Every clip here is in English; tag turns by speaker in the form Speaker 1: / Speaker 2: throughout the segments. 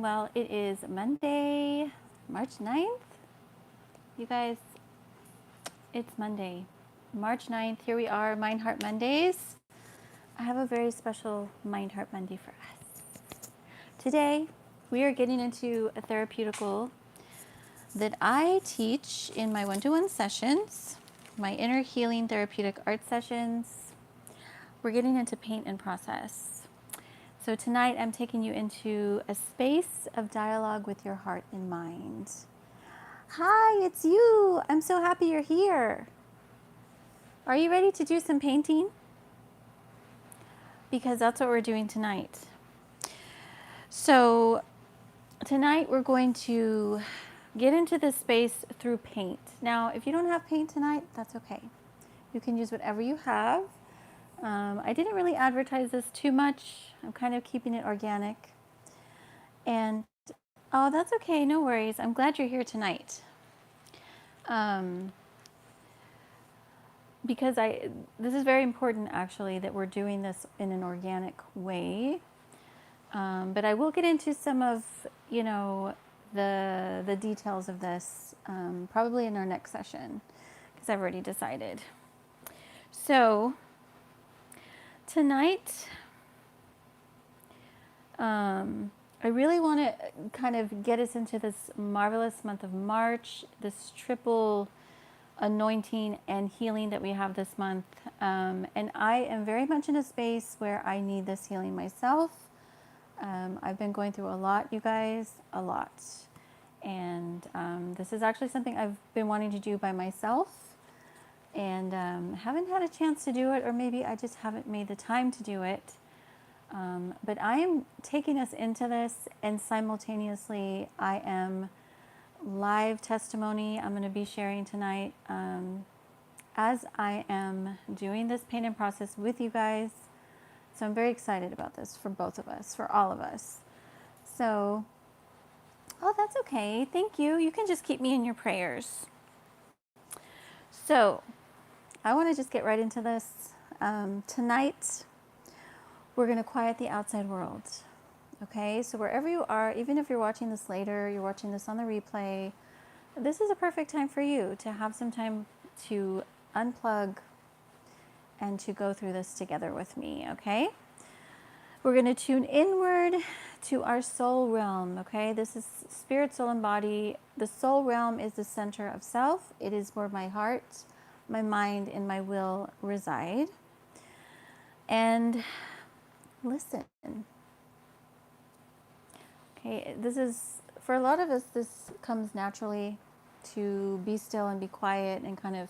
Speaker 1: doing well. It is Monday, March 9th. You guys, it's Monday, March 9th. Here we are, Mind Heart Mondays. I have a very special Mind Heart Monday for us. Today, we are getting into a therapeutical that I teach in my one-to-one sessions, my inner healing therapeutic art sessions. We're getting into paint and process. So tonight I'm taking you into a space of dialogue with your heart and mind. Hi, it's you. I'm so happy you're here. Are you ready to do some painting? Because that's what we're doing tonight. So tonight we're going to get into this space through paint. Now, if you don't have paint tonight, that's okay. You can use whatever you have. I didn't really advertise this too much. I'm kind of keeping it organic. And, oh, that's okay. No worries. I'm glad you're here tonight. Because this is very important, actually, that we're doing this in an organic way. But I will get into some of, the details of this probably in our next session, because I've already decided. So tonight, I really want to kind of get us into this marvelous month of March, this triple anointing and healing that we have this month. And I am very much in a space where I need this healing myself. I've been going through a lot, you guys, a lot. And this is actually something I've been wanting to do by myself. And haven't had a chance to do it, or maybe I just haven't made the time to do it. But I am taking us into this, and simultaneously I am live testimony I'm going to be sharing tonight as I am doing this paint and process with you guys. So I'm very excited about this for both of us, for all of us. So, oh, that's okay. Thank you. You can just keep me in your prayers. So I want to just get right into this. Tonight, we're going to quiet the outside world. Okay, so wherever you are, even if you're watching this later, you're watching this on the replay, this is a perfect time for you to have some time to unplug and to go through this together with me, okay? We're going to tune inward to our soul realm, okay? This is spirit, soul, and body. The soul realm is the center of self. It is where my heart, my mind, and my will reside. And listen. Okay, this is, for a lot of us, this comes naturally to be still and be quiet and kind of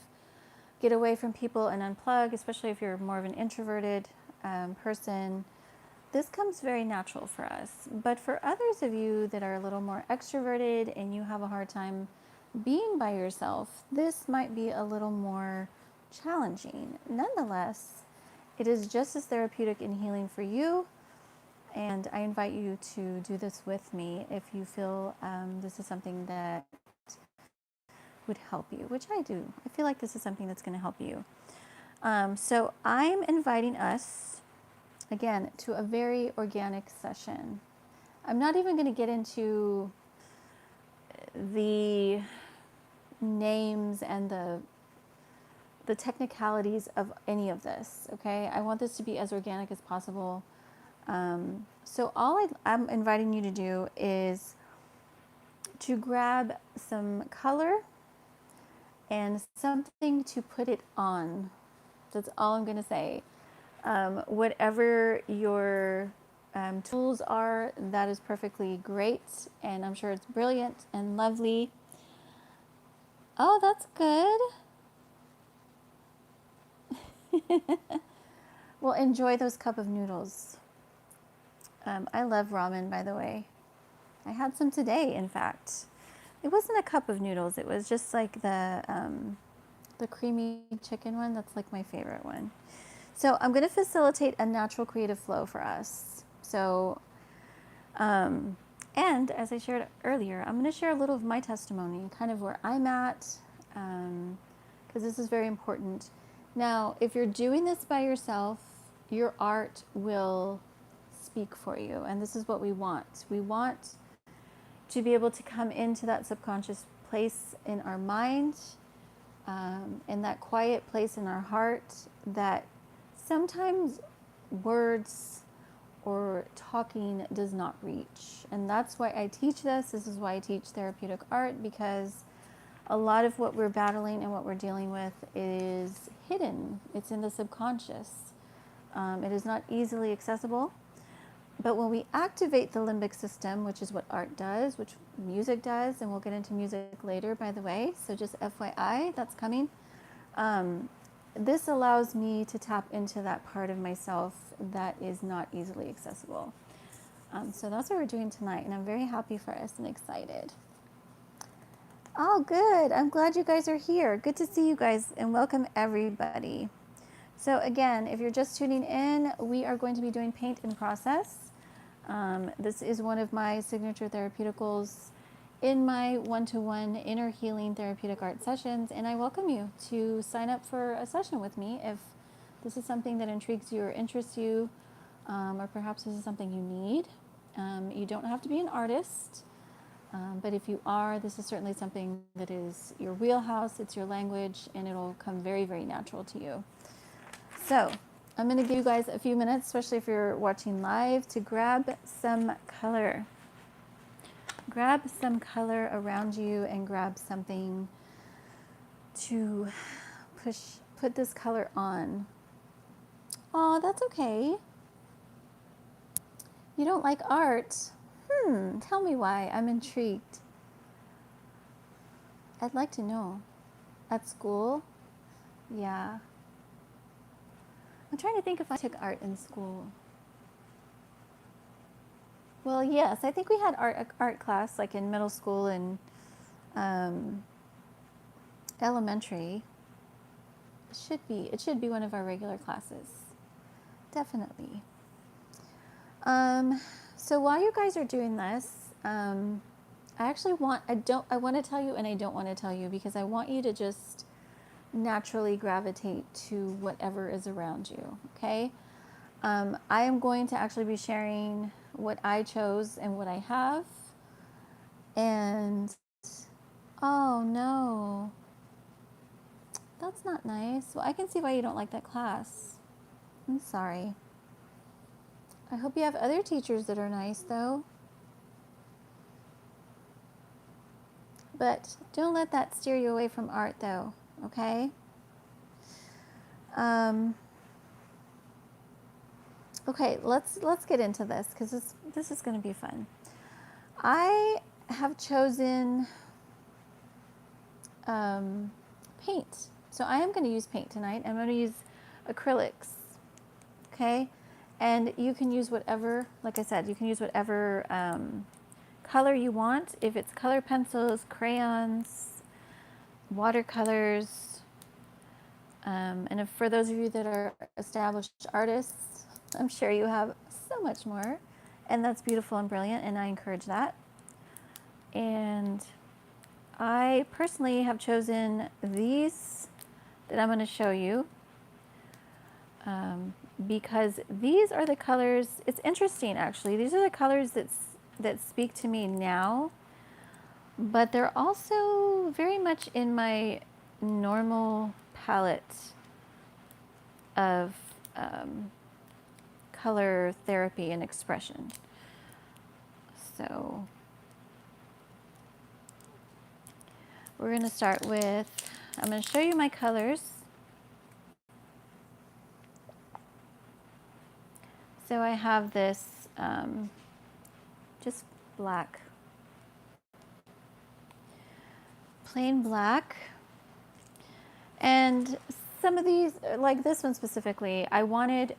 Speaker 1: get away from people and unplug, especially if you're more of an introverted person. This comes very natural for us. But for others of you that are a little more extroverted and you have a hard time being by yourself, this might be a little more challenging. Nonetheless, it is just as therapeutic and healing for you. And I invite you to do this with me if you feel this is something that would help you, which I do. I feel like this is something that's going to help you. So I'm inviting us, again, to a very organic session. I'm not even going to get into the names and the technicalities of any of this, okay? I want this to be as organic as possible. So all I'm inviting you to do is to grab some color and something to put it on. That's all I'm going to say. Whatever your tools are, that is perfectly great. And I'm sure it's brilliant and lovely. Oh, that's good. Well, enjoy those cup of noodles. I love ramen, by the way. I had some today, in fact. It wasn't a cup of noodles. It was just like the creamy chicken one. That's like my favorite one. So I'm going to facilitate a natural creative flow for us. So, and as I shared earlier, I'm going to share a little of my testimony, kind of where I'm at, because this is very important. Now, if you're doing this by yourself, your art will speak for you. And this is what we want. We want to be able to come into that subconscious place in our mind, in that quiet place in our heart that sometimes words or talking does not reach. And that's why I teach this. This is why I teach therapeutic art, because a lot of what we're battling and what we're dealing with is hidden. It's in the subconscious. It is not easily accessible. But when we activate the limbic system, which is what art does, which music does, and we'll get into music later, by the way, so just FYI, that's coming. This allows me to tap into that part of myself that is not easily accessible. So that's what we're doing tonight, and I'm very happy for us and excited. Oh, good. I'm glad you guys are here. Good to see you guys, and welcome everybody. So again, if you're just tuning in, we are going to be doing paint and process. This is one of my signature therapeuticals in my one-to-one inner healing therapeutic art sessions, and I welcome you to sign up for a session with me if this is something that intrigues you or interests you, or perhaps this is something you need. You don't have to be an artist, but if you are, this is certainly something that is your wheelhouse, it's your language, and it'll come very, very natural to you. So I'm going to give you guys a few minutes, especially if you're watching live, to grab some color. Grab some color around you and grab something to put this color on. Oh, that's okay. You don't like art? Tell me why. I'm intrigued. I'd like to know. At school? Yeah. I'm trying to think if I took art in school. Well, yes, I think we had art class like in middle school and elementary. It should be one of our regular classes. Definitely. So while you guys are doing this, I want to tell you and I don't want to tell you, because I want you to just naturally gravitate to whatever is around you, okay? I am going to actually be sharing what I chose and what I have. And, oh no, that's not nice. Well, I can see why you don't like that class. I'm sorry. I hope you have other teachers that are nice, though. But don't let that steer you away from art, though, okay? Okay, let's get into this, because this is going to be fun. I have chosen paint. So I am going to use paint tonight. I'm going to use acrylics, okay? And you can use whatever, like I said, you can use whatever color you want. If it's color pencils, crayons, watercolors, and for those of you that are established artists, I'm sure you have so much more, and that's beautiful and brilliant, and I encourage that. And I personally have chosen these that I'm going to show you, because these are the colors. It's interesting, actually. These are the colors that speak to me now, but they're also very much in my normal palette of color therapy and expression. So we're going to start with, I'm going to show you my colors. So I have this just black, plain black. And some of these, like this one specifically, I wanted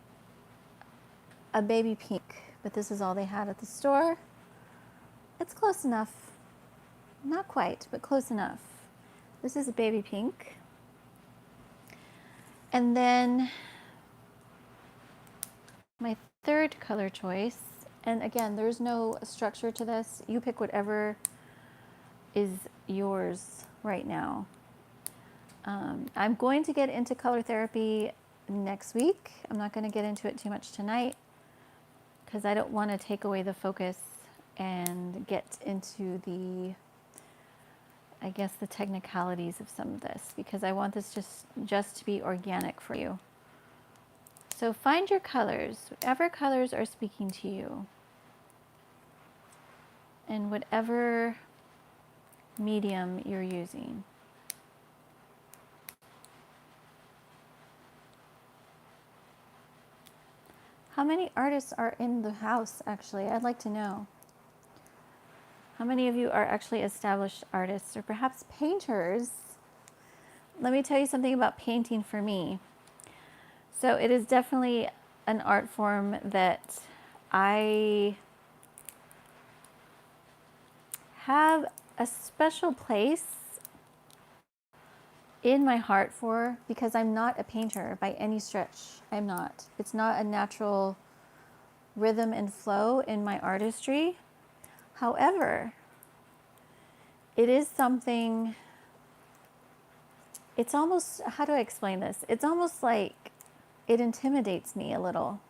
Speaker 1: a baby pink, but this is all they had at the store. It's close enough. Not quite, but close enough. This is a baby pink. And then my third color choice, and again, there's no structure to this. You pick whatever is yours right now. I'm going to get into color therapy next week. I'm not going to get into it too much tonight because I don't want to take away the focus and get into the, I guess, the technicalities of some of this, because I want this just to be organic for you. So find your colors, whatever colors are speaking to you, and whatever medium you're using. How many artists are in the house, actually? I'd like to know. How many of you are actually established artists or perhaps painters? Let me tell you something about painting for me. So it is definitely an art form that I have a special place in my heart for, because I'm not a painter by any stretch. I'm not. It's not a natural rhythm and flow in my artistry. However, it is something, it's almost, how do I explain this? It's almost like it intimidates me a little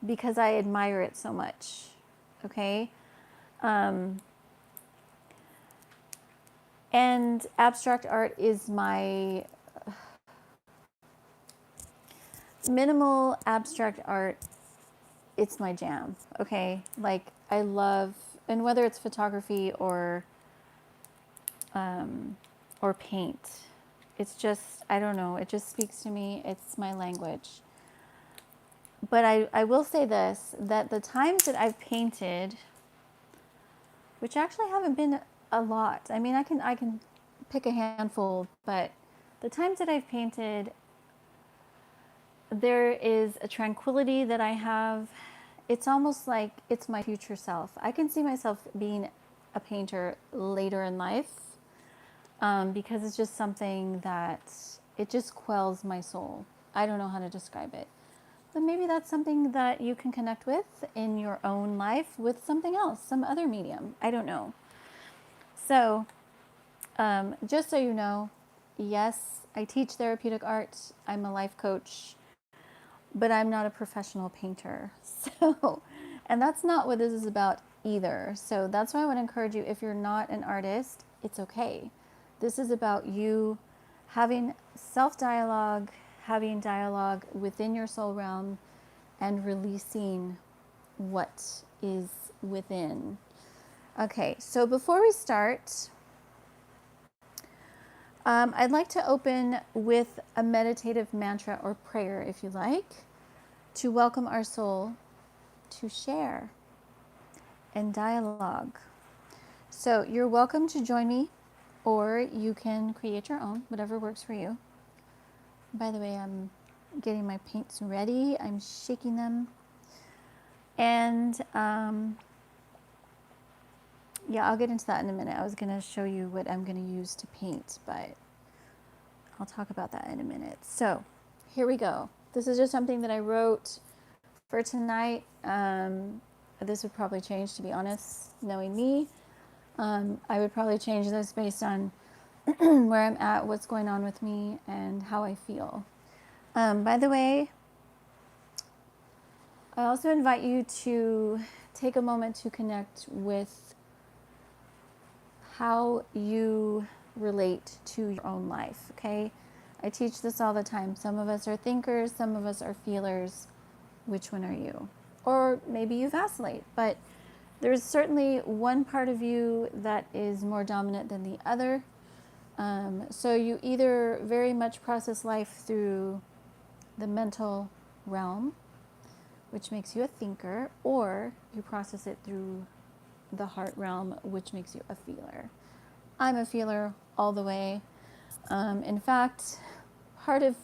Speaker 1: because I admire it so much, okay? And abstract art is my minimal abstract art. It's my jam, okay? Like I love, and whether it's photography or paint, it's just, I don't know, it just speaks to me. It's my language. But I will say this, that the times that I've painted, which actually haven't been a lot. I mean, I can pick a handful, but the times that I've painted, there is a tranquility that I have. It's almost like it's my future self. I can see myself being a painter later in life, because it's just something that it just quells my soul. I don't know how to describe it. But maybe that's something that you can connect with in your own life with something else, some other medium. I don't know. So, just so you know, yes, I teach therapeutic art. I'm a life coach, but I'm not a professional painter. So, and that's not what this is about either. So that's why I want to encourage you, if you're not an artist, it's okay. This is about you having self-dialogue, having dialogue within your soul realm, and releasing what is within. Okay, so before we start, I'd like to open with a meditative mantra or prayer, if you like, to welcome our soul to share and dialogue. So you're welcome to join me, or you can create your own, whatever works for you. By the way, I'm getting my paints ready. I'm shaking them. And yeah, I'll get into that in a minute. I was going to show you what I'm going to use to paint, but I'll talk about that in a minute. So here we go. This is just something that I wrote for tonight. This would probably change, to be honest, knowing me. I would probably change this based on where I'm at, what's going on with me, and how I feel. By the way, I also invite you to take a moment to connect with how you relate to your own life, okay? I teach this all the time. Some of us are thinkers, some of us are feelers. Which one are you? Or maybe you vacillate, but there's certainly one part of you that is more dominant than the other. So you either very much process life through the mental realm, which makes you a thinker, or you process it through the heart realm, which makes you a feeler. I'm a feeler all the way. In fact, part of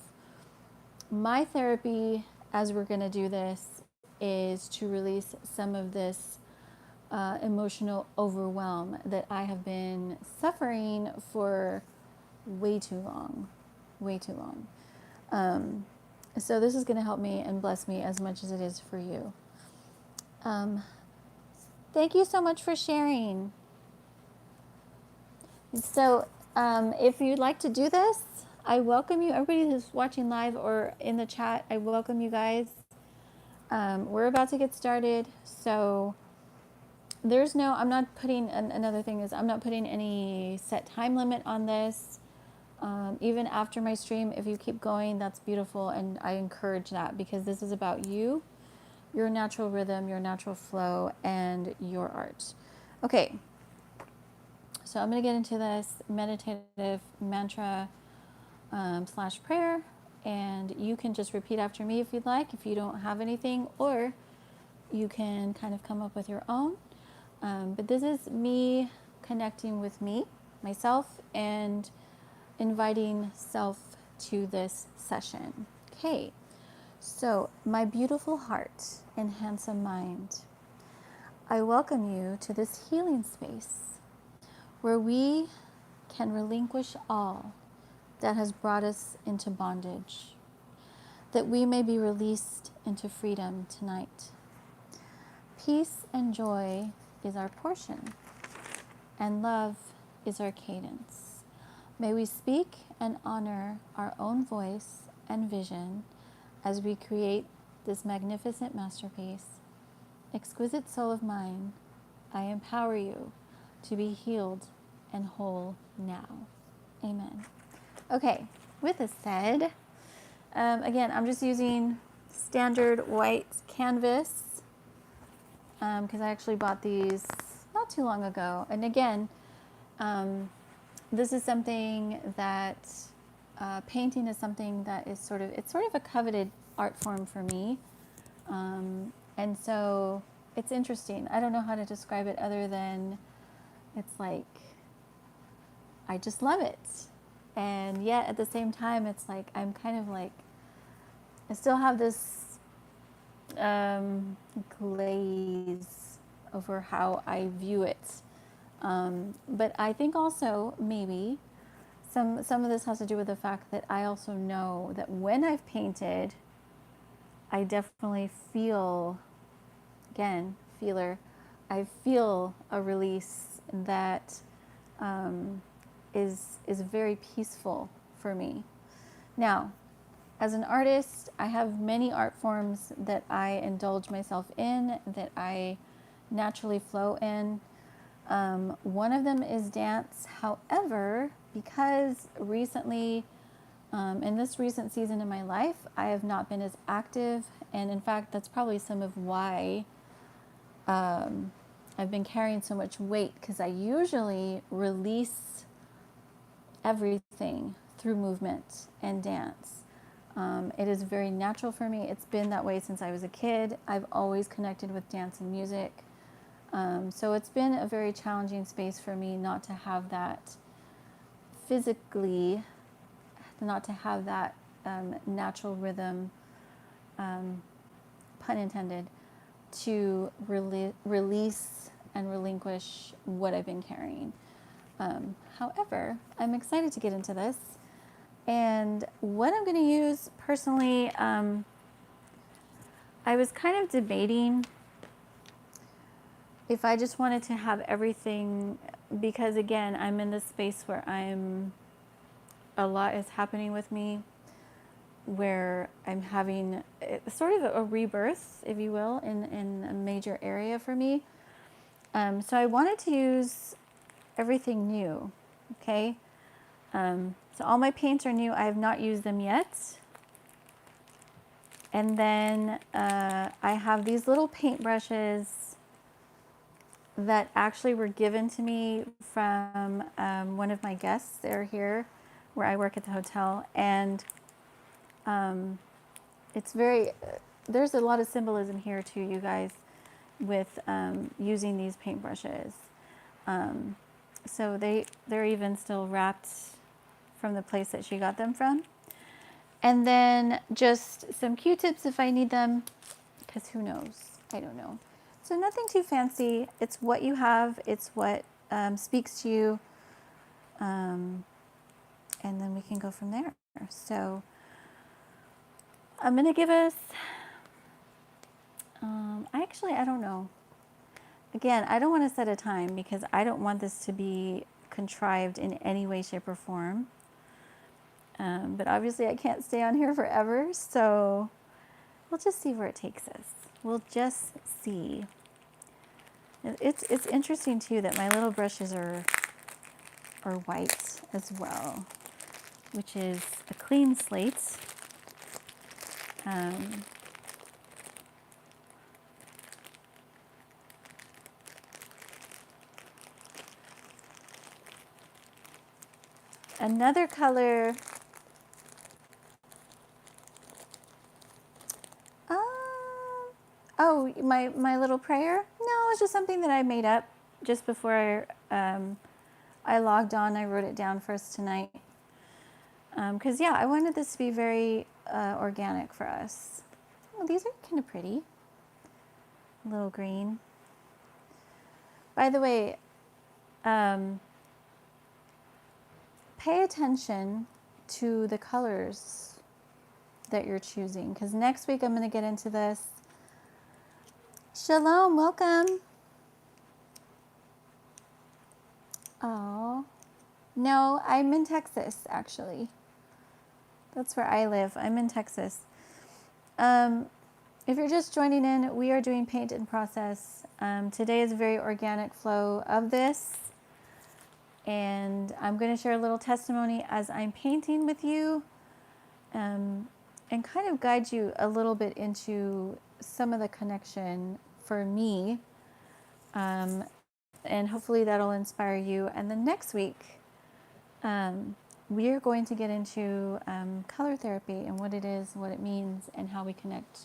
Speaker 1: my therapy, as we're going to do this, is to release some of this emotional overwhelm that I have been suffering for way too long. So this is going to help me and bless me as much as it is for you. Thank you so much for sharing. So if you'd like to do this, I welcome you. Everybody who's watching live or in the chat, I welcome you guys. We're about to get started, so there's no, I'm not putting, another thing is I'm not putting any set time limit on this. Even after my stream, if you keep going, that's beautiful. And I encourage that because this is about you, your natural rhythm, your natural flow, and your art. Okay, so I'm going to get into this meditative mantra slash prayer. And you can just repeat after me if you'd like, if you don't have anything, or you can kind of come up with your own. But this is me connecting with me, myself, and inviting self to this session. Okay, so my beautiful heart and handsome mind, I welcome you to this healing space where we can relinquish all that has brought us into bondage, that we may be released into freedom tonight. Peace and joy is our portion, and love is our cadence. May we speak and honor our own voice and vision as we create this magnificent masterpiece. Exquisite soul of mine, I empower you to be healed and whole now. Amen. Okay, with this said, again, I'm just using standard white canvas because I actually bought these not too long ago. And again, this is something that painting is something that is it's sort of a coveted art form for me. And so it's interesting. I don't know how to describe it other than it's like, I just love it. And yet at the same time, it's like, I'm kind of like, I still have this glaze over how I view it. But I think also maybe some of this has to do with the fact that I also know that when I've painted, I definitely feel, again, feeler, I feel a release that is very peaceful for me. Now, as an artist, I have many art forms that I indulge myself in, that I naturally flow in. One of them is dance. However, because recently, in this recent season in my life, I have not been as active. And in fact, that's probably some of why I've been carrying so much weight, because I usually release everything through movement and dance. It is very natural for me. It's been that way since I was a kid. I've always connected with dance and music. So it's been a very challenging space for me not to have that physically, not to have that natural rhythm, pun intended, to release and relinquish what I've been carrying. However, I'm excited to get into this. And what I'm going to use personally, I was kind of debating if I just wanted to have everything, because again, I'm in this space where a lot is happening with me, where I'm having sort of a rebirth, if you will, in a major area for me. So I wanted to use everything new, okay? So all my paints are new. I have not used them yet. And then I have these little paint brushes that actually were given to me from one of my guests. They're here where I work at the hotel. And it's very, there's a lot of symbolism here too, you guys, with using these paint brushes. So they're even still wrapped from the place that she got them from. And then just some Q-tips if I need them, because who knows? I don't know. So nothing too fancy. It's what you have. It's what speaks to you. And then we can go from there. So I'm going to give us, I don't know. Again, I don't want to set a time because I don't want this to be contrived in any way, shape, or form. But obviously I can't stay on here forever, so we'll just see where it takes us. We'll just see. It's interesting too that my little brushes are white as well, which is a clean slate. Another color. Oh, my little prayer? No, it's just something that I made up just before I logged on. I wrote it down for us tonight. Because, yeah, I wanted this to be very organic for us. Oh, these are kind of pretty. A little green. By the way, pay attention to the colors that you're choosing, because next week I'm going to get into this. Shalom, welcome. Oh, no, I'm in Texas, actually. That's where I live. I'm in Texas. If you're just joining in, we are doing paint and process. Today is a very organic flow of this. And I'm going to share a little testimony as I'm painting with you, and kind of guide you a little bit into some of the connection for me. And hopefully that'll inspire you. And then next week, we are going to get into color therapy and what it is, what it means, and how we connect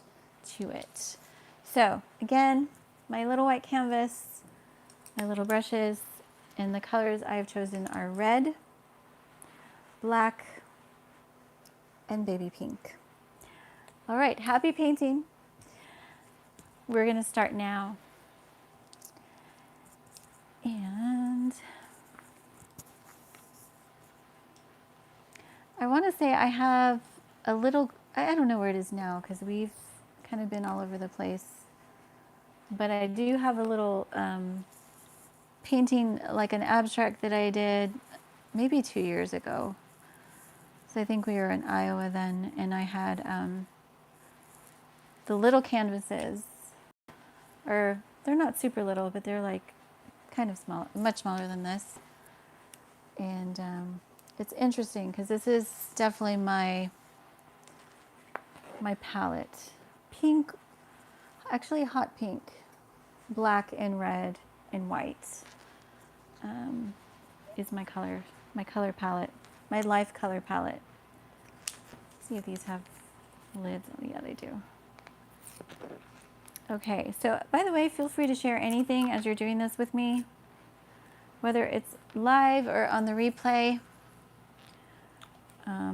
Speaker 1: to it. So again, my little white canvas, my little brushes, and the colors I have chosen are red, black, and baby pink. All right, happy painting. We're going to start now. And I want to say I have a little, I don't know where it is now because we've kind of been all over the place. But I do have a little painting, like an abstract that I did maybe 2 years ago. So I think we were in Iowa then, and I had the little canvases, or they're not super little, but they're like kind of small, much smaller than this. And it's interesting because this is definitely my palette. Pink, actually hot pink, black and red and white is my color palette, my life color palette. Let's see if these have lids. Oh, yeah, they do. Okay, so by the way, feel free to share anything as you're doing this with me, whether it's live or on the replay.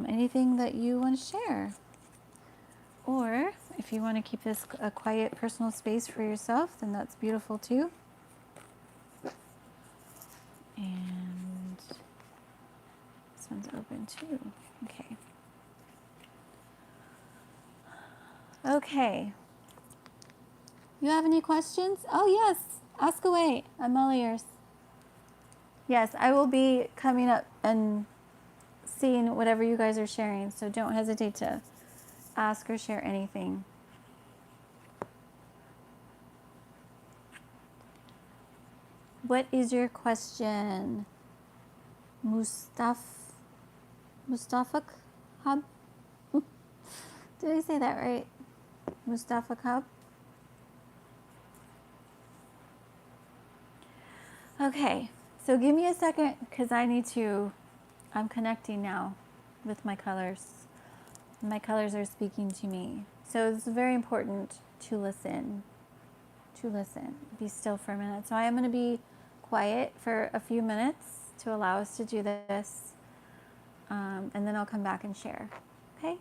Speaker 1: Anything that you want to share. Or if you want to keep this a quiet personal space for yourself, then that's beautiful too. And this one's open too. Okay. Okay. You have any questions? Oh yes, ask away. I'm all ears. Yes, I will be coming up and seeing whatever you guys are sharing, so don't hesitate to ask or share anything. What is your question? Mustafa Hub? Did I say that right? Mustafa Hub? Okay, so give me a second because I'm connecting now with my colors. My colors are speaking to me. So it's very important to listen. Be still for a minute. So I am going to be quiet for a few minutes to allow us to do this. And then I'll come back and share. Okay?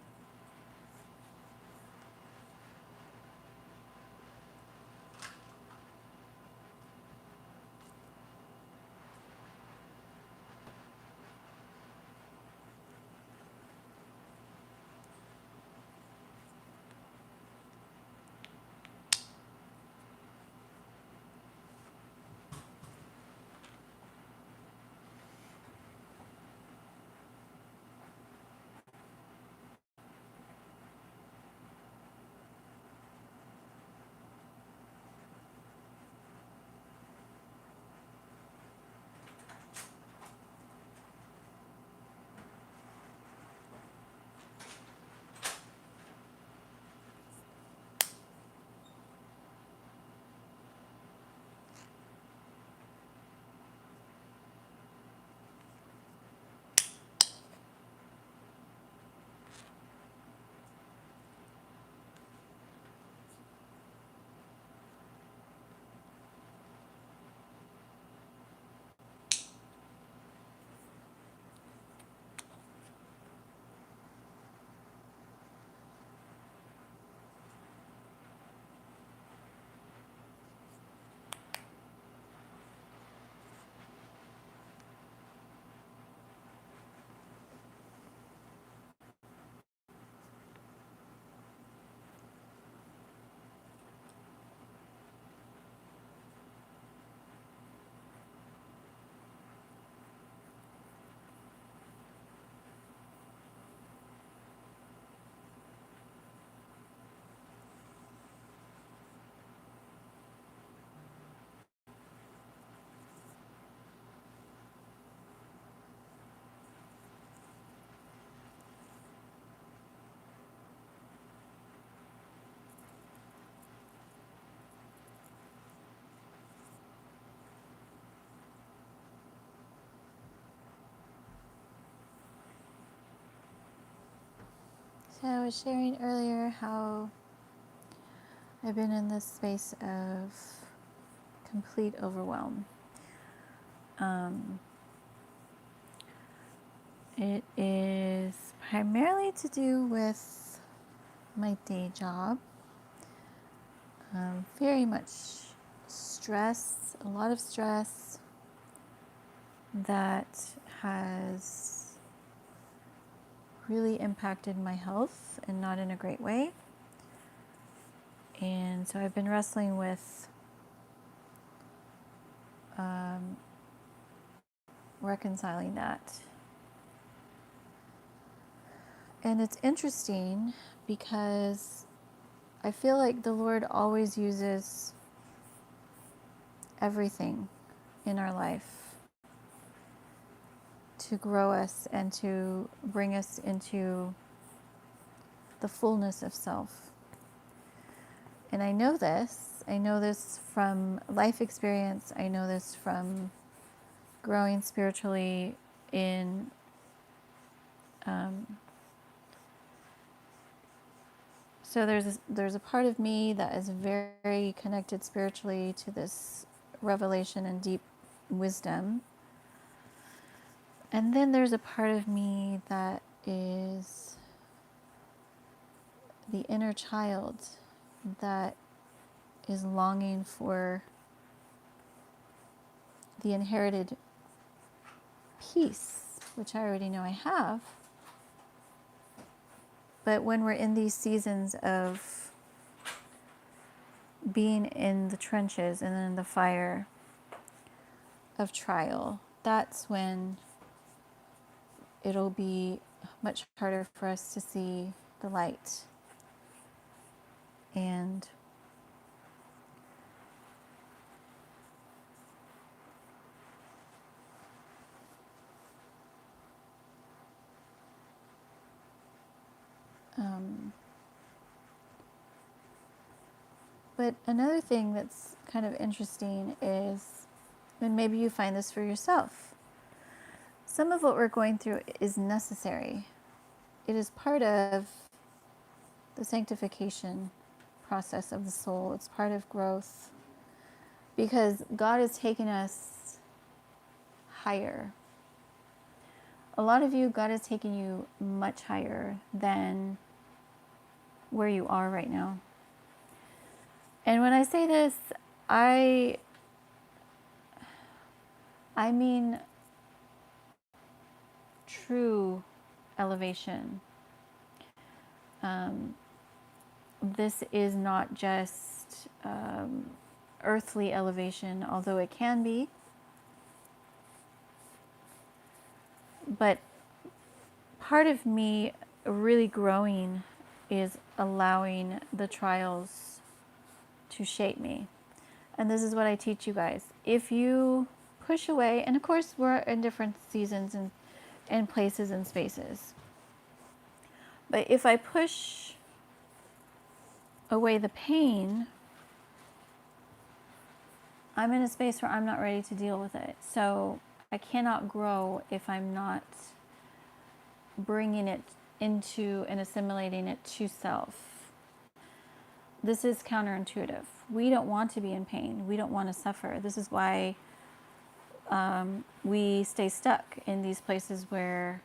Speaker 1: I was sharing earlier how I've been in this space of complete overwhelm. It is primarily to do with my day job. Very much stress, a lot of stress that has really impacted my health and not in a great way. And so I've been wrestling with reconciling that. And it's interesting because I feel like the Lord always uses everything in our life to grow us and to bring us into the fullness of self. And I know this from life experience. I know this from growing spiritually in so there's a part of me that is very connected spiritually to this revelation and deep wisdom. And then there's a part of me that is the inner child that is longing for the inherited peace, which I already know I have. But when we're in these seasons of being in the trenches and in the fire of trial, that's when it'll be much harder for us to see the light. And but another thing that's kind of interesting is, and maybe you find this for yourself, some of what we're going through is necessary. It is part of the sanctification process of the soul. It's part of growth because God is taking us higher. A lot of you, God is taking you much higher than where you are right now. And when I say this, I mean true elevation. This is not just earthly elevation, although it can be. But part of me really growing is allowing the trials to shape me. And this is what I teach you guys. If you push away, and of course we're in different seasons and places and spaces, but if I push away the pain, I'm in a space where I'm not ready to deal with it. So I cannot grow if I'm not bringing it into and assimilating it to self. This is counterintuitive. We don't want to be in pain. We don't want to suffer. This is why we stay stuck in these places where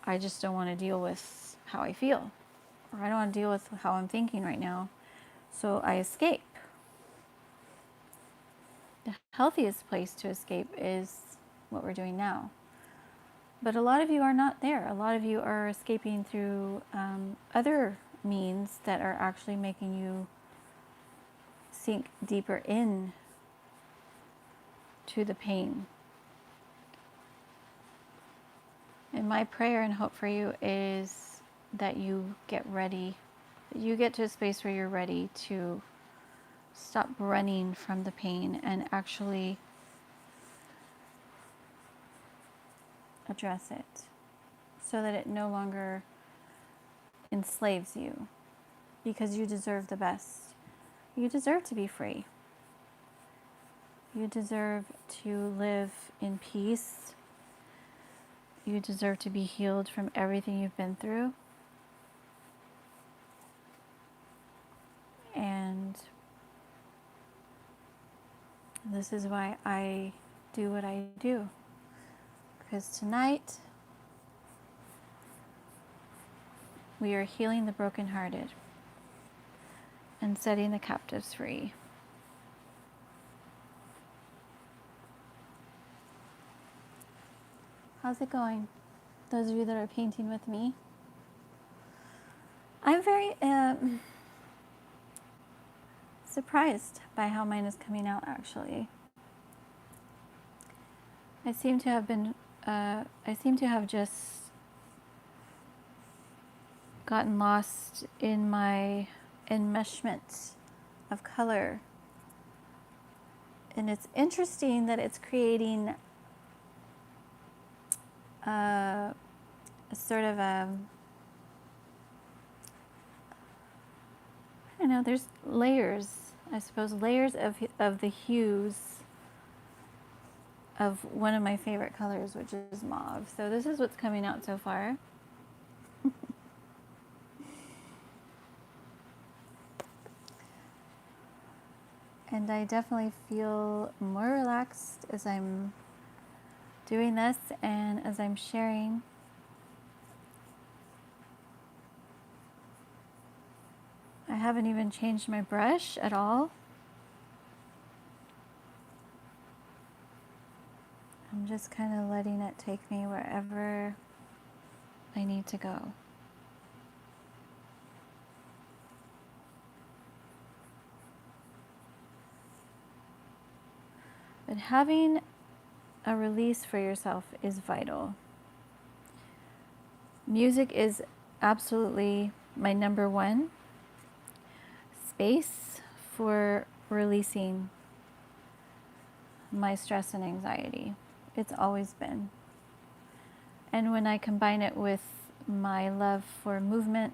Speaker 1: I just don't want to deal with how I feel, or I don't want to deal with how I'm thinking right now. So I escape. The healthiest place to escape is what we're doing now. But a lot of you are not there. A lot of you are escaping through other means that are actually making you sink deeper in to the pain. And my prayer and hope for you is that you get ready, that you get to a space where you're ready to stop running from the pain and actually address it so that it no longer enslaves you, because you deserve the best. You deserve to be free. You deserve to live in peace. You deserve to be healed from everything you've been through. This is why I do what I do. Because tonight we are healing the brokenhearted and setting the captives free. How's it going? Those of you that are painting with me. I'm very surprised by how mine is coming out, actually. I seem to have just gotten lost in my enmeshment of color. And it's interesting that it's creating a sort of a, I don't know, there's layers, I suppose, layers of the hues of one of my favorite colors, which is mauve. So this is what's coming out so far. And I definitely feel more relaxed as I'm doing this and as I'm sharing. I haven't even changed my brush at all. I'm just kind of letting it take me wherever I need to go. But having a release for yourself is vital. Music is absolutely my number one space for releasing my stress and anxiety. It's always been. And when I combine it with my love for movement,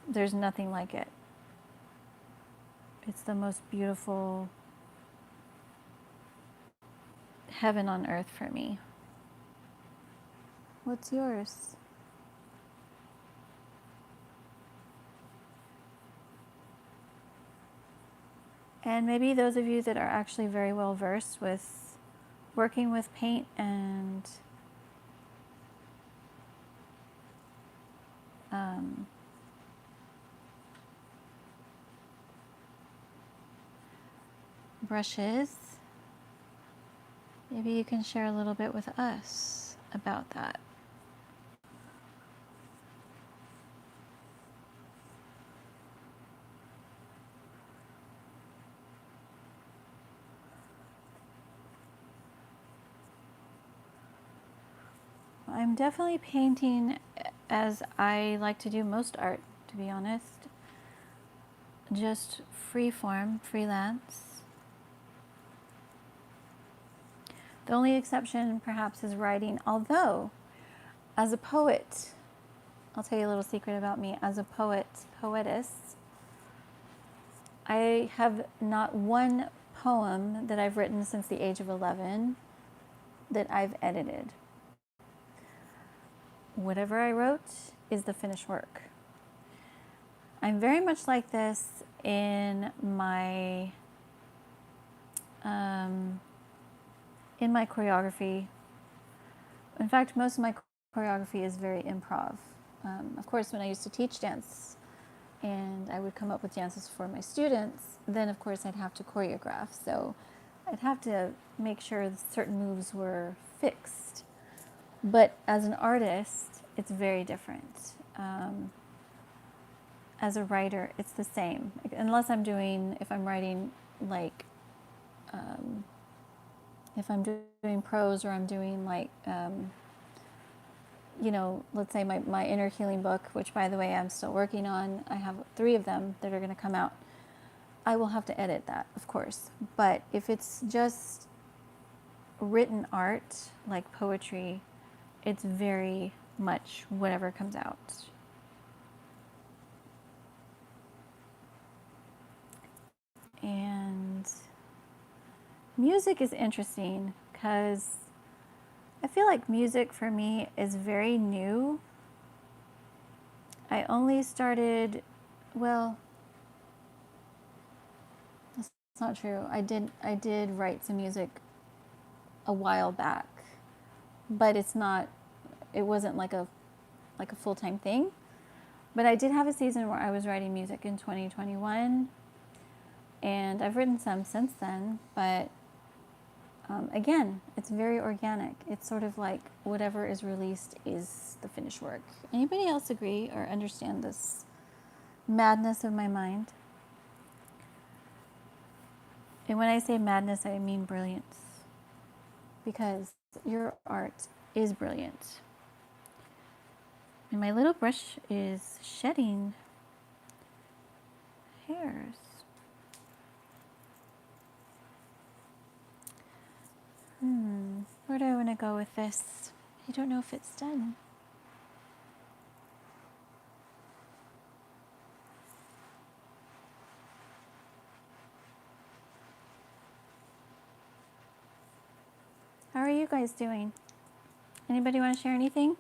Speaker 1: there's nothing like it. It's the most beautiful heaven on earth for me. What's yours? And maybe those of you that are actually very well versed with working with paint and brushes, maybe you can share a little bit with us about that. I'm definitely painting as I like to do most art, to be honest. Just free form, freelance. The only exception perhaps is writing, although as a poet, I'll tell you a little secret about me. As a poetess, I have not one poem that I've written since the age of 11 that I've edited. Whatever I wrote is the finished work. I'm very much like this in my choreography. In fact, most of my choreography is very improv. Of course, when I used to teach dance and I would come up with dances for my students, then of course I'd have to choreograph. So I'd have to make sure certain moves were fixed. But as an artist, it's very different. As a writer, it's the same. Unless if I'm writing like, if I'm doing prose or I'm doing like, let's say my inner healing book, which by the way, I'm still working on. I have 3 of them that are going to come out. I will have to edit that, of course. But if it's just written art, like poetry, it's very much whatever comes out. And music is interesting because I feel like music for me is very new. I only started, not true. I did write some music a while back, but it wasn't like a full-time thing. But I did have a season where I was writing music in 2021, and I've written some since then, but again, it's very organic. It's sort of like whatever is released is the finished work. Anybody else agree or understand this madness of my mind? And when I say madness, I mean brilliance, because your art is brilliant. And my little brush is shedding hairs. Where do I want to go with this? I don't know if it's done. How are you guys doing? Anybody want to share anything?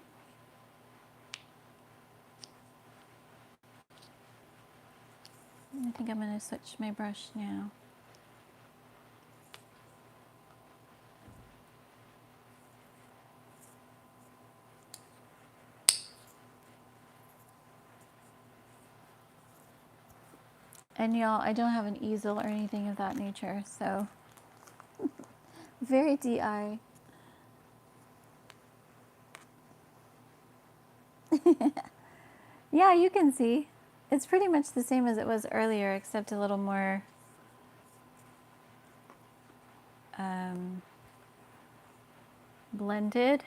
Speaker 1: I think I'm going to switch my brush now. And y'all, I don't have an easel or anything of that nature, so very DI. Yeah, you can see. It's pretty much the same as it was earlier, except a little more blended.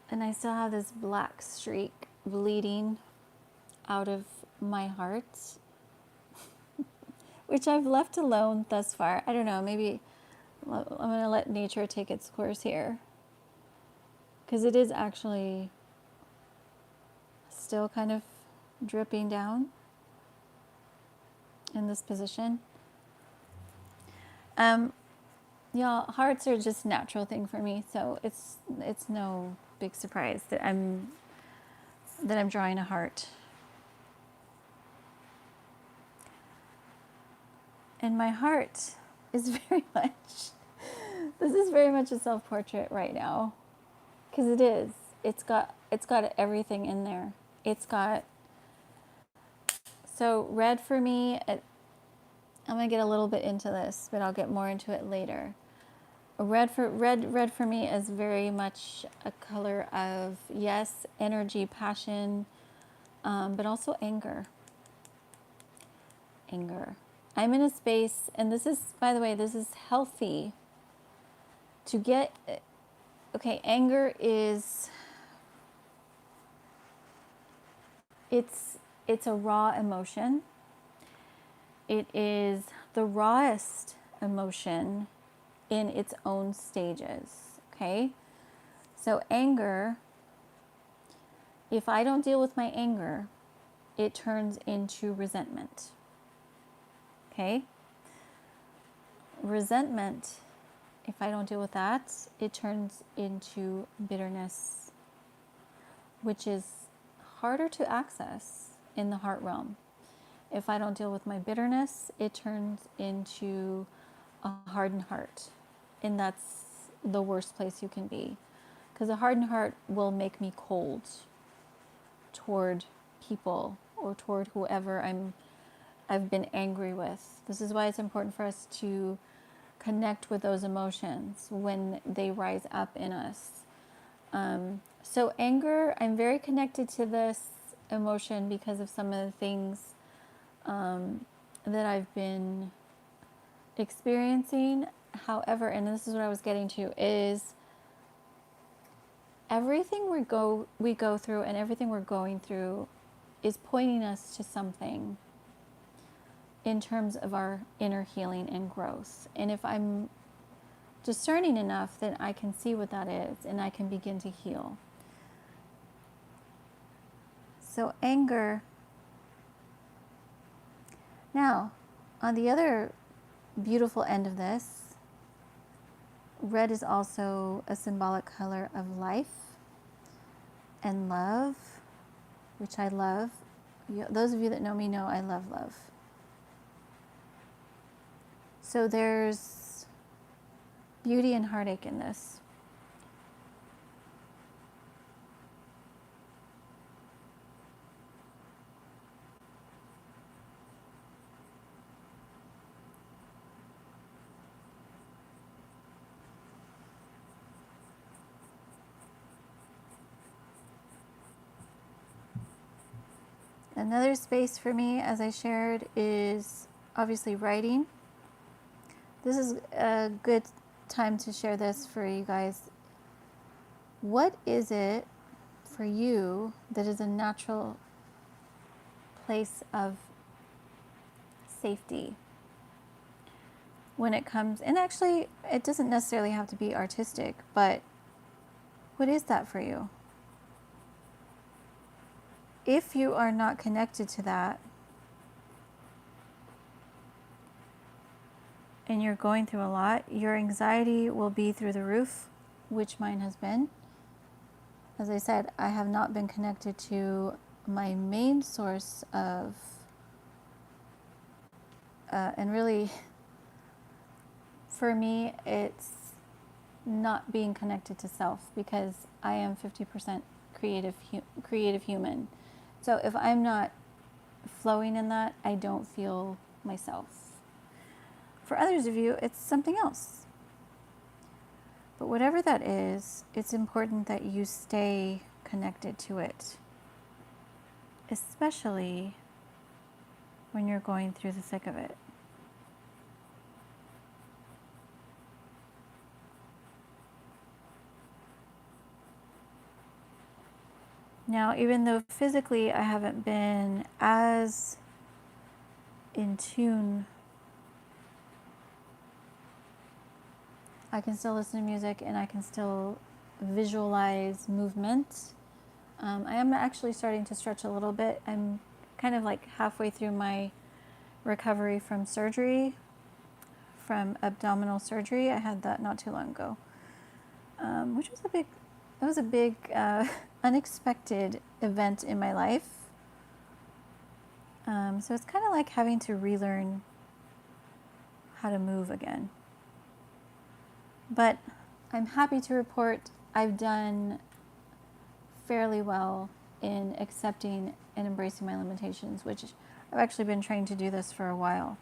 Speaker 1: And I still have this black streak bleeding out of my heart, which I've left alone thus far. I don't know, maybe I'm going to let nature take its course here, because it is actually still kind of dripping down in this position. Y'all, hearts are just a natural thing for me, so it's no big surprise that I'm drawing a heart. And my heart is very much, this is very much a self-portrait right now, because it is. It's got everything in there. It's got, so red for me, I'm gonna get a little bit into this, but I'll get more into it later. Red for me is very much a color of, yes, energy, passion, but also anger. I'm in a space, and this is, by the way, this is healthy to get, okay, anger is, it's a raw emotion. It is the rawest emotion in its own stages, okay? So anger, if I don't deal with my anger, it turns into resentment, okay? Resentment, if I don't deal with that, it turns into bitterness, which is harder to access in the heart realm. If I don't deal with my bitterness, it turns into a hardened heart. And that's the worst place you can be. Because a hardened heart will make me cold toward people or toward whoever I've been angry with. This is why it's important for us to connect with those emotions when they rise up in us. So anger, I'm very connected to this emotion because of some of the things that I've been experiencing. However, and this is what I was getting to, is everything we go through and everything we're going through is pointing us to something in terms of our inner healing and growth. And if I'm discerning enough, then I can see what that is and I can begin to heal. So anger. Now, on the other beautiful end of this, red is also a symbolic color of life and love, which I love. Those of you that know me know I love love. So there's beauty and heartache in this. Another space for me, as I shared, is obviously writing. This is a good time to share this for you guys. What is it for you that is a natural place of safety when it comes, and actually it doesn't necessarily have to be artistic, but what is that for you? If you are not connected to that and you're going through a lot, your anxiety will be through the roof, which mine has been. As I said, I have not been connected to my main source of, and really for me, it's not being connected to self, because I am 50% creative human. So if I'm not flowing in that, I don't feel myself. For others of you, it's something else. But whatever that is, it's important that you stay connected to it, especially when you're going through the thick of it. Now, even though physically I haven't been as in tune, I can still listen to music and I can still visualize movement. I am actually starting to stretch a little bit. I'm kind of like halfway through my recovery from surgery, from abdominal surgery. I had that not too long ago, which was a big unexpected event in my life. So it's kind of like having to relearn how to move again. But I'm happy to report I've done fairly well in accepting and embracing my limitations, which I've actually been trying to do this for a while,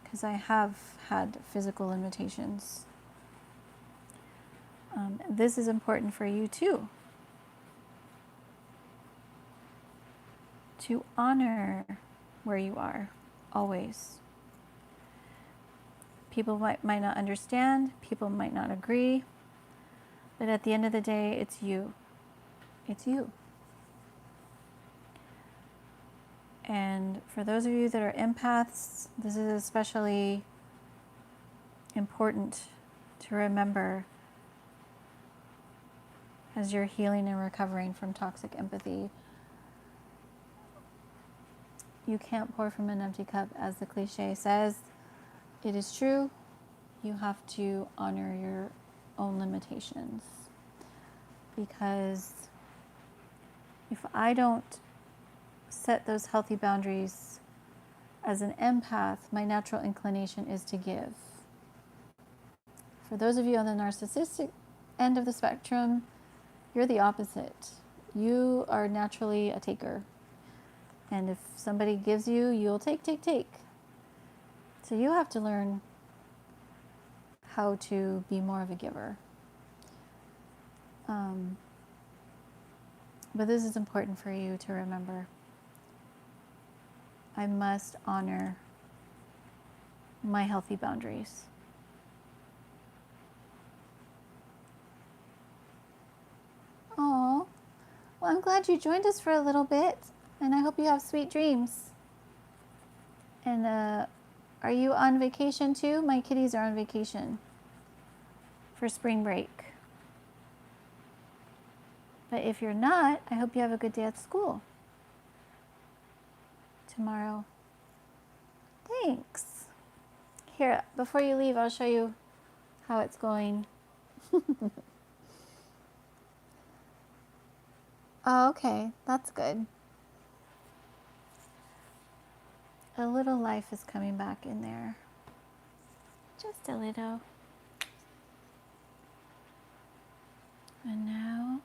Speaker 1: because I have had physical limitations. This is important for you too, to honor where you are, always. People might not understand, people might not agree, but at the end of the day, it's you. It's you. And for those of you that are empaths, this is especially important to remember as you're healing and recovering from toxic empathy. You can't pour from an empty cup, as the cliche says. It is true. You have to honor your own limitations. Because if I don't set those healthy boundaries as an empath, my natural inclination is to give. For those of you on the narcissistic end of the spectrum, you're the opposite. You are naturally a taker. And if somebody gives you, you'll take. So you have to learn how to be more of a giver. But this is important for you to remember. I must honor my healthy boundaries. Oh, well, I'm glad you joined us for a little bit, and I hope you have sweet dreams. And are you on vacation too? My kitties are on vacation for spring break. But if you're not, I hope you have a good day at school tomorrow. Thanks. Here, before you leave, I'll show you how it's going. Oh, okay, that's good. A little life is coming back in there. Just a little. And now,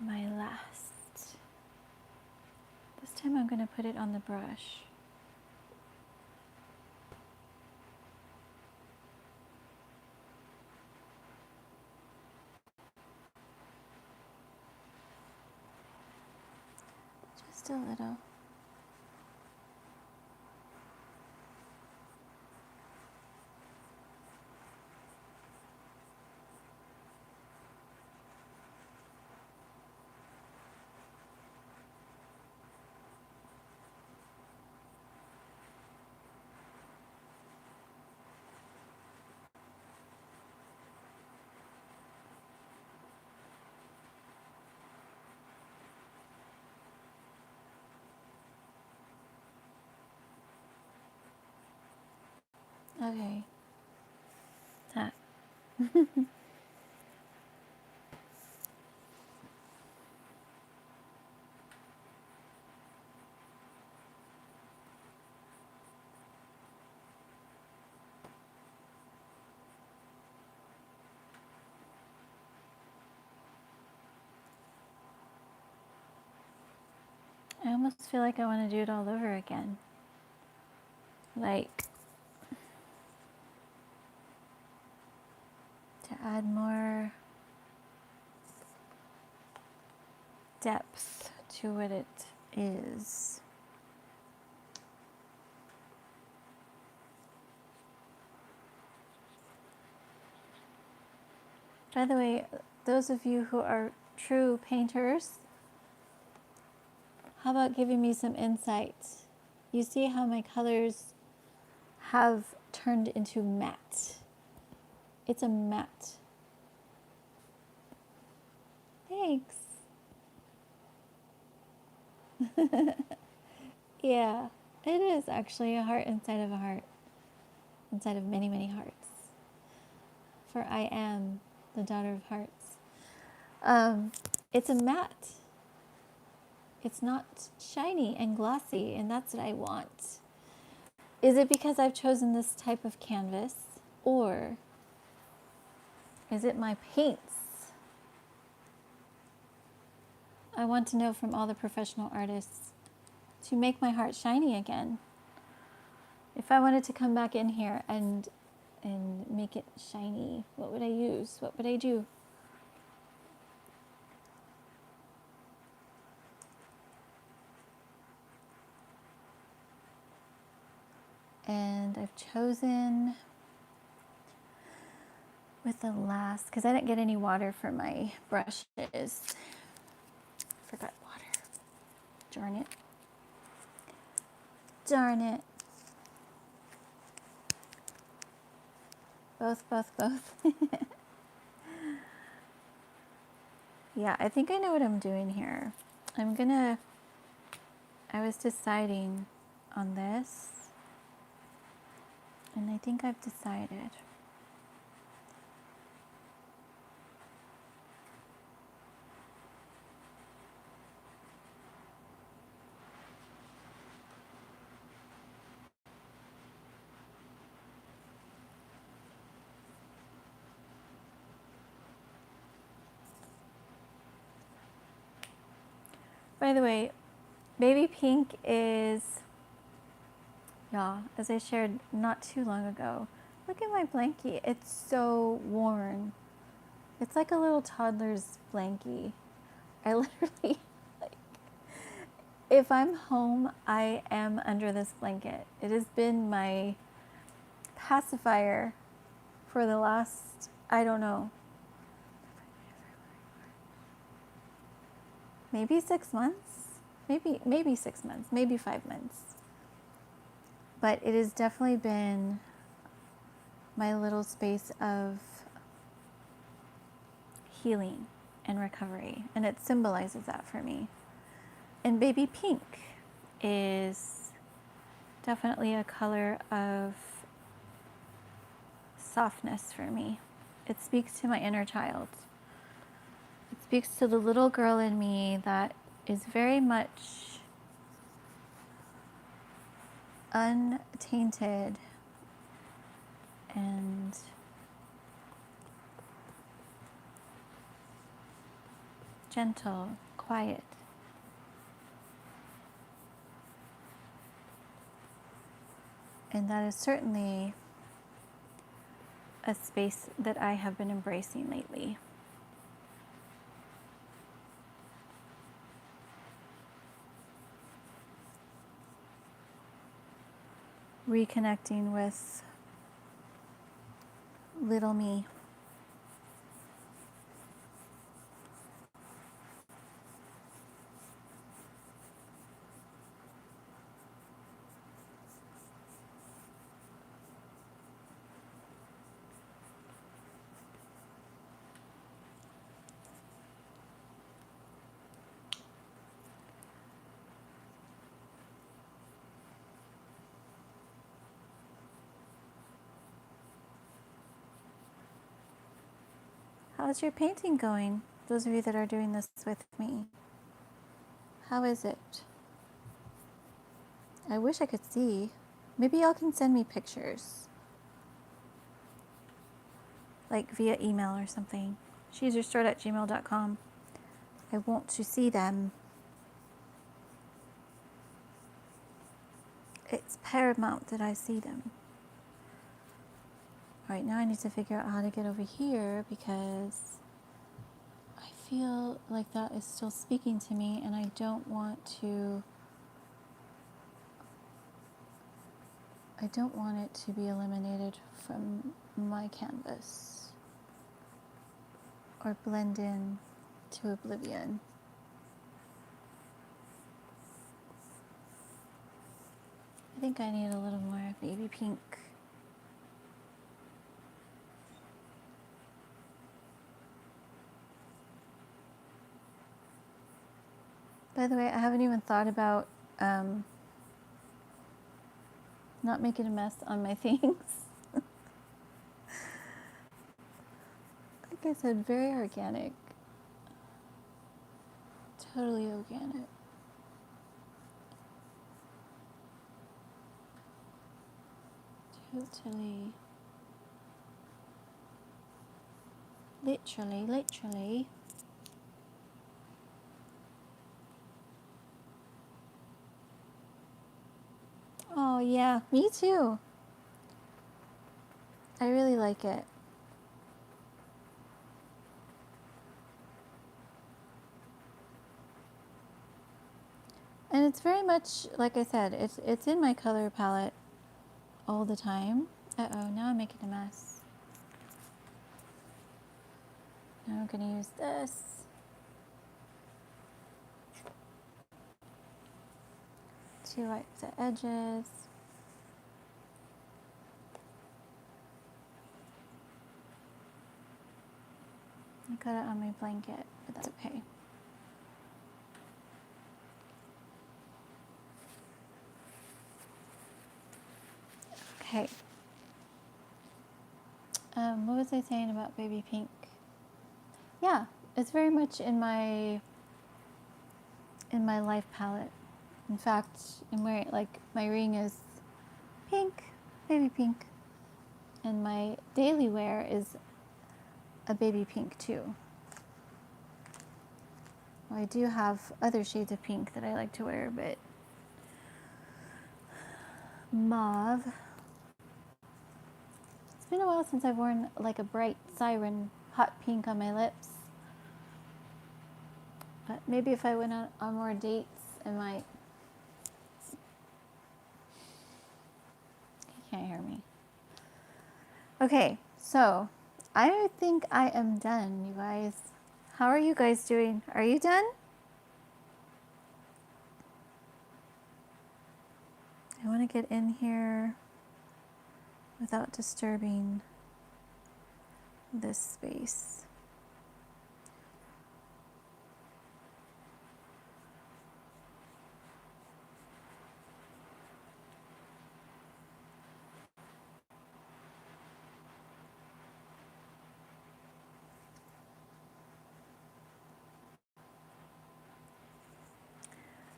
Speaker 1: my last. This time I'm going to put it on the brush. Just a little. Okay. That. I almost feel like I want to do it all over again. Like, to add more depth to what it is. By the way, those of you who are true painters, how about giving me some insight? You see how my colors have turned into matte. It's a matte. Thanks. Yeah, it is actually a heart inside of a heart, inside of many, many hearts. For I am the daughter of hearts. It's a matte. It's not shiny and glossy, and that's what I want. Is it because I've chosen this type of canvas, or is it my paints? I want to know from all the professional artists to make my heart shiny again. If I wanted to come back in here and make it shiny, what would I use? What would I do? And I've chosen with the last, because I didn't get any water for my brushes. Forgot water. Darn it. Darn it. Both. Yeah, I think I know what I'm doing here. I was deciding on this, and I think I've decided. By the way, baby pink is, y'all, as I shared not too long ago, look at my blankie. It's so worn. It's like a little toddler's blankie. I literally, like, if I'm home, I am under this blanket. It has been my pacifier for the last, I don't know, maybe 6 months, maybe 6 months, maybe 5 months. But it has definitely been my little space of healing and recovery, and it symbolizes that for me. And baby pink is definitely a color of softness for me. It speaks to my inner child. It speaks to the little girl in me that is very much untainted and gentle, quiet. And that is certainly a space that I have been embracing lately. Reconnecting with little me. How's your painting going? Those of you that are doing this with me. How is it? I wish I could see. Maybe y'all can send me pictures. Like via email or something. she'srestored@gmail.com. I want to see them. It's paramount that I see them. Right now I need to figure out how to get over here because I feel like that is still speaking to me and I don't want it to be eliminated from my canvas or blend in to oblivion. I think I need a little more baby pink. By the way, I haven't even thought about not making a mess on my things. Like I said, very organic. Totally organic. Totally. Literally. Oh yeah, me too. I really like it. And it's very much, like I said, it's in my color palette all the time. Uh-oh, now I'm making a mess. Now I'm gonna use this. To wipe the edges. I got it on my blanket, but that's okay. Okay. What was I saying about baby pink? Yeah, it's very much in my life palette. In fact, I'm wearing, like, my ring is pink, baby pink, and my daily wear is a baby pink too. Well, I do have other shades of pink that I like to wear, but mauve. It's been a while since I've worn like a bright siren hot pink on my lips. But maybe if I went on more dates, I might. He can't hear me. Okay, so I think I am done, you guys. How are you guys doing? Are you done? I want to get in here without disturbing this space.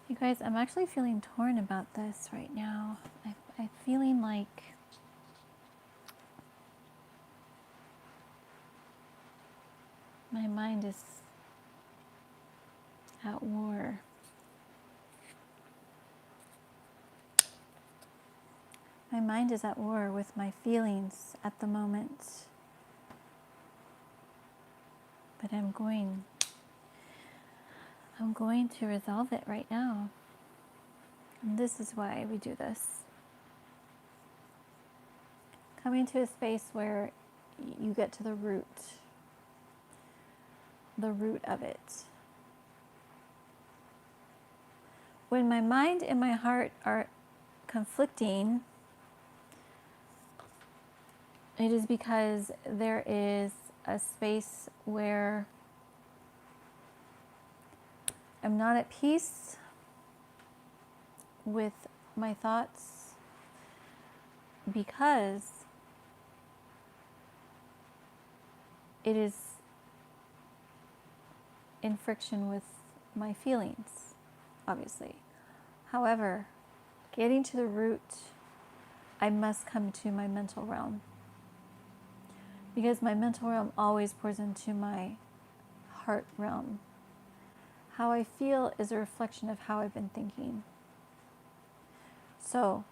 Speaker 1: You guys, I'm actually feeling torn about this right now. I'm feeling like my mind is at war. My mind is at war with my feelings at the moment. But I'm going to resolve it right now. And this is why we do this. Coming to a space where you get to the root of it. When my mind and my heart are conflicting, it is because there is a space where I'm not at peace with my thoughts, because it is in friction with my feelings, obviously. However, getting to the root, I must come to my mental realm, because my mental realm always pours into my heart realm. How I feel is a reflection of how I've been thinking. So,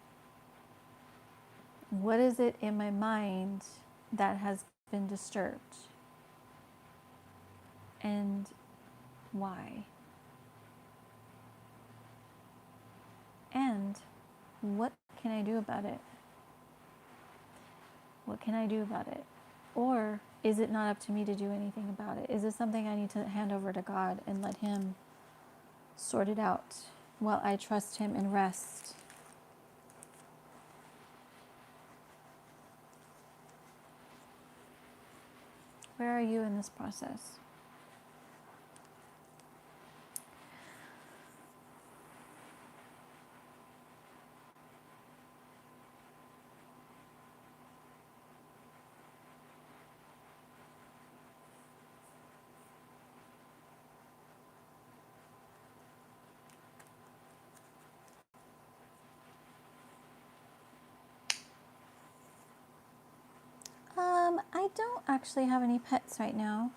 Speaker 1: what is it in my mind that has been disturbed? And why? And what can I do about it? What can I do about it? Or is it not up to me to do anything about it? Is this something I need to hand over to God and let Him sort it out while I trust Him and rest? Where are you in this process? I don't actually have any pets right now.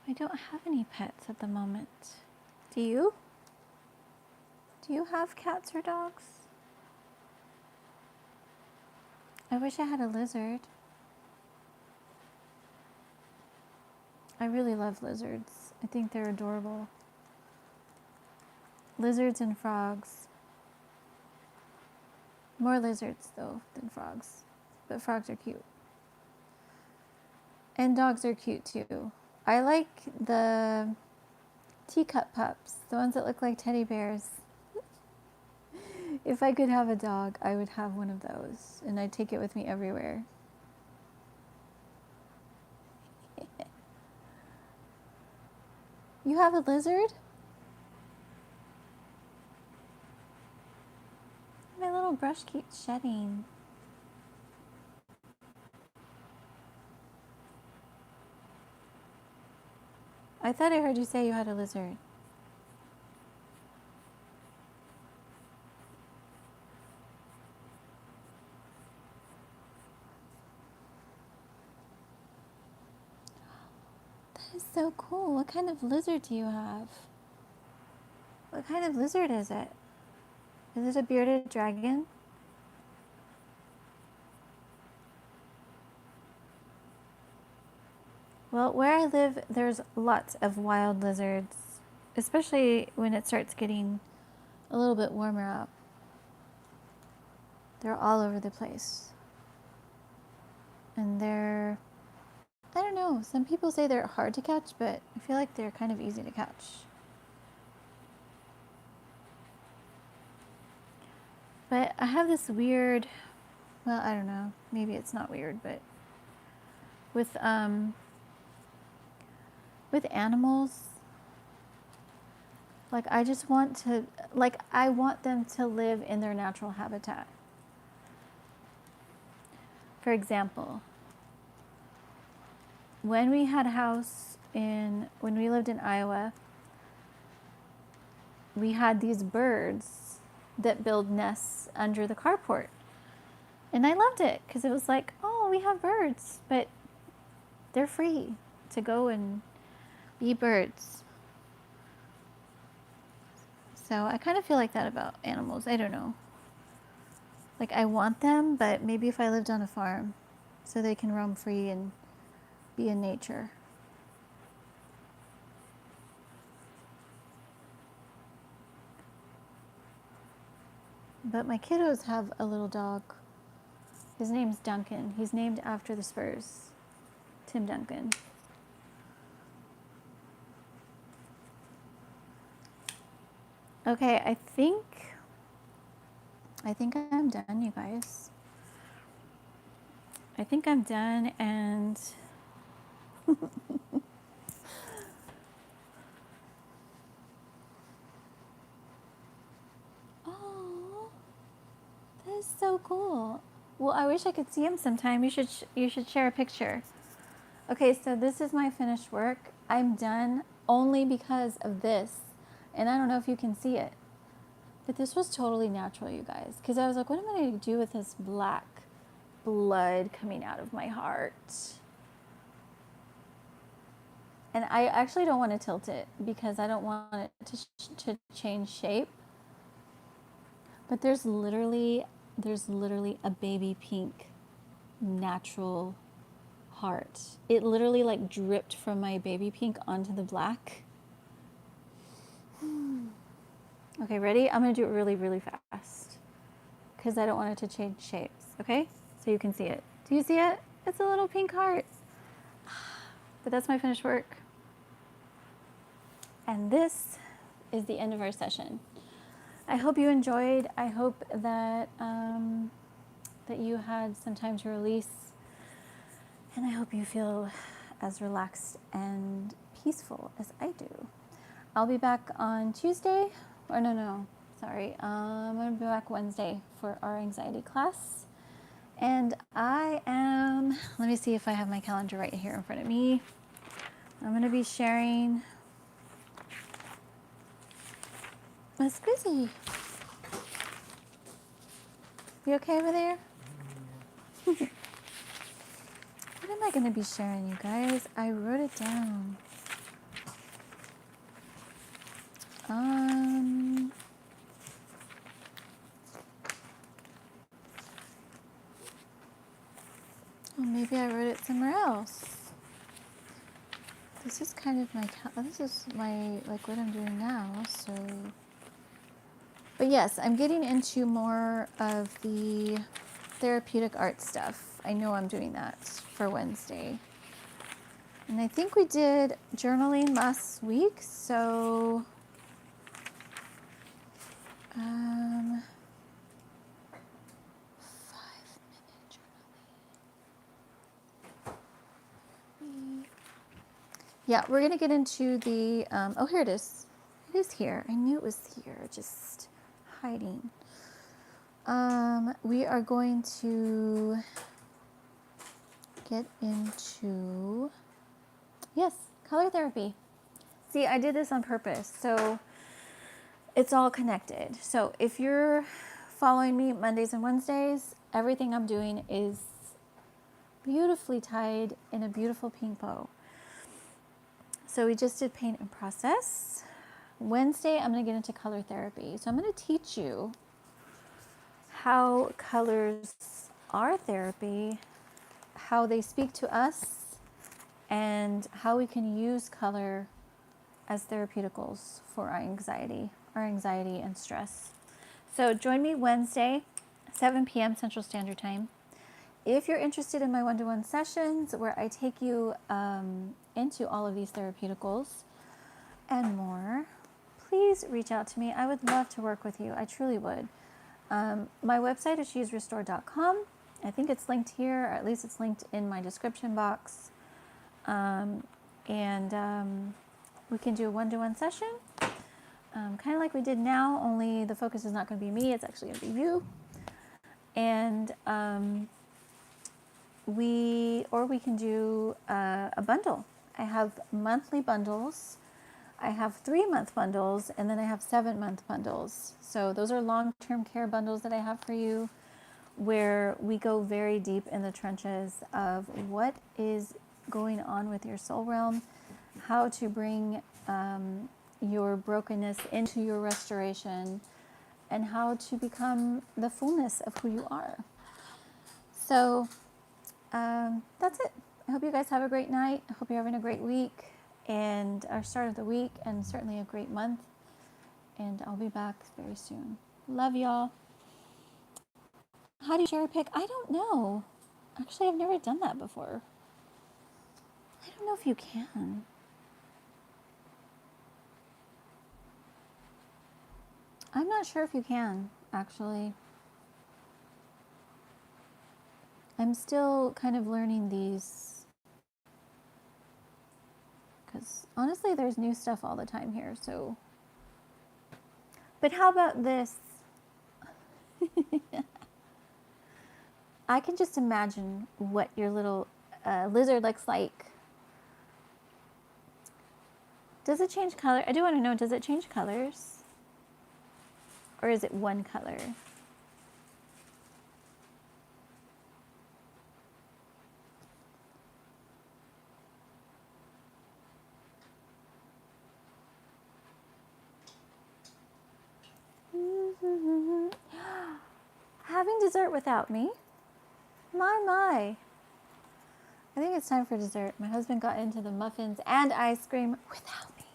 Speaker 1: I don't have any pets at the moment. Do you? Do you have cats or dogs? I wish I had a lizard. I really love lizards. I think they're adorable. Lizards and frogs. More lizards, though, than frogs. But frogs are cute. And dogs are cute, too. I like the teacup pups, the ones that look like teddy bears. If I could have a dog, I would have one of those, and I'd take it with me everywhere. You have a lizard? My little brush keeps shedding. I thought I heard you say you had a lizard. That is so cool. What kind of lizard do you have? What kind of lizard is it? Is it a bearded dragon? Well, where I live, there's lots of wild lizards, especially when it starts getting a little bit warmer out. They're all over the place. And I don't know, some people say they're hard to catch, but I feel like they're kind of easy to catch. But I have this weird, well, I don't know, maybe it's not weird, but with animals, like I want them to live in their natural habitat. For example, when we had a house when we lived in Iowa, we had these birds that build nests under the carport. And I loved it because it was like, oh, we have birds, but they're free to go and be birds. So I kind of feel like that about animals. I don't know. Like I want them, but maybe if I lived on a farm so they can roam free and be in nature. But my kiddos have a little dog. His name's Duncan. He's named after the Spurs. Tim Duncan. Okay, I think I'm done, you guys. I think I'm done, and oh, that is so cool. Well, I wish I could see him sometime. You should share a picture. Okay, so this is my finished work. I'm done only because of this, and I don't know if you can see it, but this was totally natural, you guys, because I was like, what am I going to do with this black blood coming out of my heart? And I actually don't want to tilt it because I don't want it to change shape. But there's literally a baby pink natural heart. It literally like dripped from my baby pink onto the black. Okay, ready? I'm gonna do it really, really fast because I don't want it to change shapes, okay? So you can see it. Do you see it? It's a little pink heart. But that's my finished work. And this is the end of our session. I hope you enjoyed. I hope that that you had some time to release, and I hope you feel as relaxed and peaceful as I do. I'll be back on Tuesday, or no, sorry. I'm gonna be back Wednesday for our anxiety class, and let me see if I have my calendar right here in front of me. I'm gonna be sharing. Miss Squizzy, you okay over there? What am I going to be sharing, you guys? I wrote it down. Well, maybe I wrote it somewhere else. This is kind of this is my, like what I'm doing now, so. But yes, I'm getting into more of the therapeutic art stuff. I know I'm doing that for Wednesday. And I think we did journaling last week, so 5-minute journaling. Yeah, we're gonna get into the, oh, here it is. It is here. I knew it was here, just hiding. We are going to get into, yes, color therapy. See, I did this on purpose, so it's all connected. So if you're following me Mondays and Wednesdays, everything I'm doing is beautifully tied in a beautiful pink bow. So we just did paint and process. Wednesday, I'm going to get into color therapy. So I'm going to teach you how colors are therapy, how they speak to us, and how we can use color as therapeuticals for our anxiety and stress. So join me Wednesday, 7 p.m. Central Standard Time. If you're interested in my one-to-one sessions where I take you into all of these therapeuticals and more, please reach out to me. I would love to work with you. I truly would. My website is she'srestored.com. I think it's linked here, or at least it's linked in my description box. We can do a one-to-one session, kind of like we did now, only the focus is not going to be me, it's actually going to be you. And we can do a bundle. I have monthly bundles. I have 3-month bundles, and then I have 7-month bundles. So those are long-term care bundles that I have for you, where we go very deep in the trenches of what is going on with your soul realm, how to bring your brokenness into your restoration, and how to become the fullness of who you are. So that's it. I hope you guys have a great night. I hope you're having a great week and our start of the week, and certainly a great month. And I'll be back very soon. Love y'all. How do you share a pic? I don't know. Actually, I've never done that before. I don't know if you can. I'm not sure if you can, actually. I'm still kind of learning these, because honestly, there's new stuff all the time here, so. But how about this? I can just imagine what your little lizard looks like. Does it change color? I do want to know, does it change colors? Or is it one color? Having dessert without me? My. I think it's time for dessert. My husband got into the muffins and ice cream without me.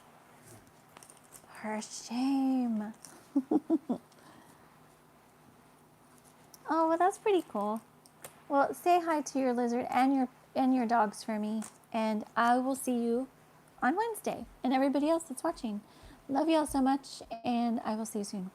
Speaker 1: For shame. Oh, well, that's pretty cool. Well, say hi to your lizard and your dogs for me, and I will see you on Wednesday. And everybody else that's watching. Love you all so much, and I will see you soon.